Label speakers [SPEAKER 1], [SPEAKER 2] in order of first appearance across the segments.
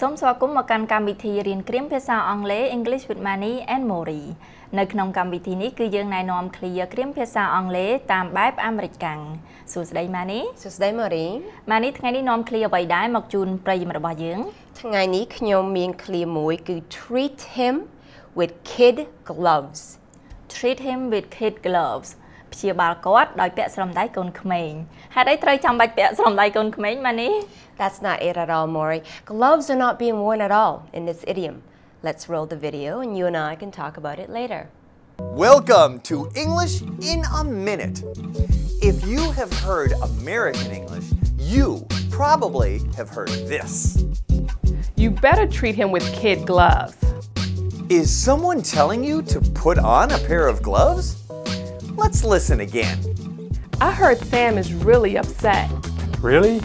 [SPEAKER 1] សូមស្វាគមន៍មកកាន់កម្មវិធីរៀនគ្រាមភាសាអង់គ្លេស English with Manny and Mori នៅក្នុងកម្មវិធីនេះគឺយើងណែនាំឃ្លាគ្រាមភាសាអង់គ្លេសតាមបែបអាមេរិកកាំងសួស្តី Manny
[SPEAKER 2] សួស្តី Mori
[SPEAKER 1] Manny ថ្ងៃនេះនាំឃ្លាអ្វីដែរមកជូនប្រិយមិត្តរបស់យើង
[SPEAKER 2] ថ្ងៃនេះខ្ញុំមានឃ្លាមួយគឺ treat him with kid gloves
[SPEAKER 1] treat him with kid gloves ព្យាបាលគាត់ដោយពាក់ស្រោមដៃកូនក្មេងហេតុអីត្រូវចាំបាច់ពាក់ស្រោមដៃកូនក្មេង Manny
[SPEAKER 2] That's not it at all, Mori. Gloves are not being worn at all in this idiom. Let's roll the video and you and I can talk about it later.
[SPEAKER 3] Welcome to English in a Minute. If you have heard American English, you probably have heard this.
[SPEAKER 4] You better treat him with kid gloves.
[SPEAKER 3] Is someone telling you to put on a pair of gloves? Let's listen again.
[SPEAKER 4] I heard Sam is really upset.
[SPEAKER 5] Really?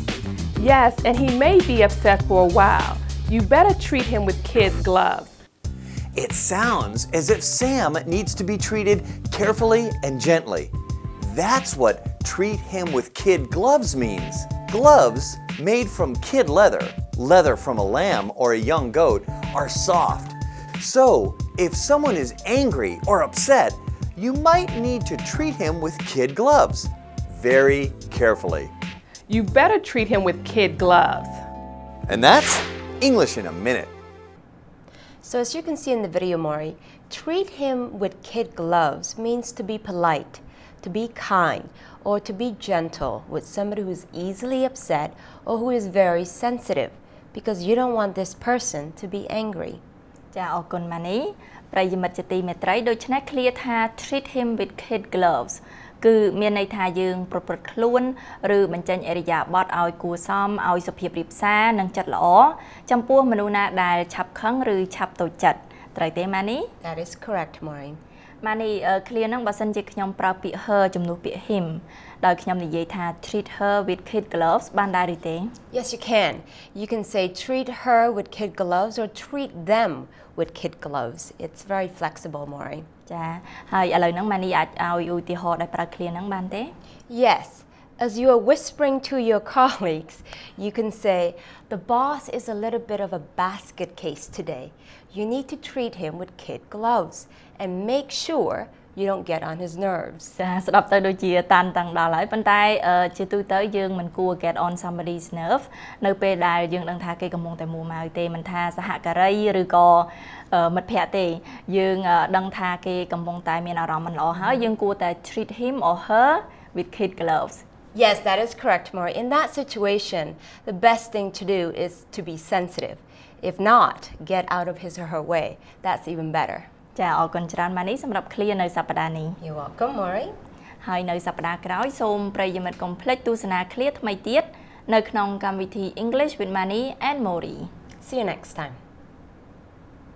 [SPEAKER 4] Yes, and he may be upset for a while. You better treat him with kid gloves.
[SPEAKER 3] It sounds as if Sam needs to be treated carefully and gently. That's what treat him with kid gloves means. Gloves made from kid leather, leather from a lamb or a young goat, are soft. So, if someone is angry or upset, you might need to treat him with kid gloves very carefully.
[SPEAKER 4] You better treat him with kid gloves.
[SPEAKER 3] And that's English in a Minute.
[SPEAKER 2] So as you can see in the video, Mori, treat him with kid gloves means to be polite, to be kind, or to be gentle with somebody who is easily upset or who is very sensitive, because you don't want this person to be angry.
[SPEAKER 1] ចាអរគុណ Manny ប្រិយមិត្តជាទីមេត្រីដូច្នេះឃ្លាថា treat him with kid gloves គឺមានន័យថាយើងប្រព្រឹត្តខ្លួនឬបញ្ចេញឥរិយាបថឲ្យគួរសមឲ្យសុភាពរាបសារនិងចិត្តល្អចំពោះមនុស្សណាដែលឆាប់ខឹងឬឆាប់តូចចិត្តត្រូវទេ Manny
[SPEAKER 2] That is correct, Mori.
[SPEAKER 1] Manny ឃ្លាហ្នឹងបើសិនជាខ្ញុំប្រើពាក្យ her ជំនួសពាក្យ him ដោយខ្ញុំនិយាយថា treat her with kid gloves បានដែរឬទេ
[SPEAKER 2] Yes, you can. You can say treat her with kid gloves or treat them with kid gloves. It's very flexible, Mori.
[SPEAKER 1] ចាហើយឥឡូវហ្នឹង Manny អាចឲ្យឧទាហរណ៍ដោយប្រើឃ្លាហ្នឹងបានទេ
[SPEAKER 2] Yes. As you are whispering to your colleagues, you can say, the boss is a little bit of a basket case today. You need to treat him with kid gloves and make sure you don't get on his nerves.
[SPEAKER 1] ចាស្ដាប់ទៅដូចជាតានតឹងដល់ហើយប៉ុន្តែជាទូទៅយើងមិនគួរ get on somebody's nerve នៅពេលដែលយើងដឹងថាគេកំពុងតែមួម៉ៅទេមិនថាសហការីឬក៏មិត្តភ័ក្តិទេយើងដឹងថាគេកំពុងតែមានអារម្មណ៍មិនល្អហើយយើងគួរតែ treat him or her with kid gloves
[SPEAKER 2] Yes, that is correct, Mori. In that situation, the best thing to do is to be sensitive. If not, get out of his or her way. That's even better.
[SPEAKER 1] ចាអរគុណច្រើន Manny សម្រាប់ឃ្លានៅសប្តាហ៍នេះ
[SPEAKER 2] You're welcome, Mori.
[SPEAKER 1] ហើយនៅសប្តាហ៍ក្រោយសូមប្រិយមិត្តកុំភ្លេចទស្សនាឃ្លាថ្មីទៀតនៅក្នុងកម្មវិធី English with Manny and Mori
[SPEAKER 2] See you next time.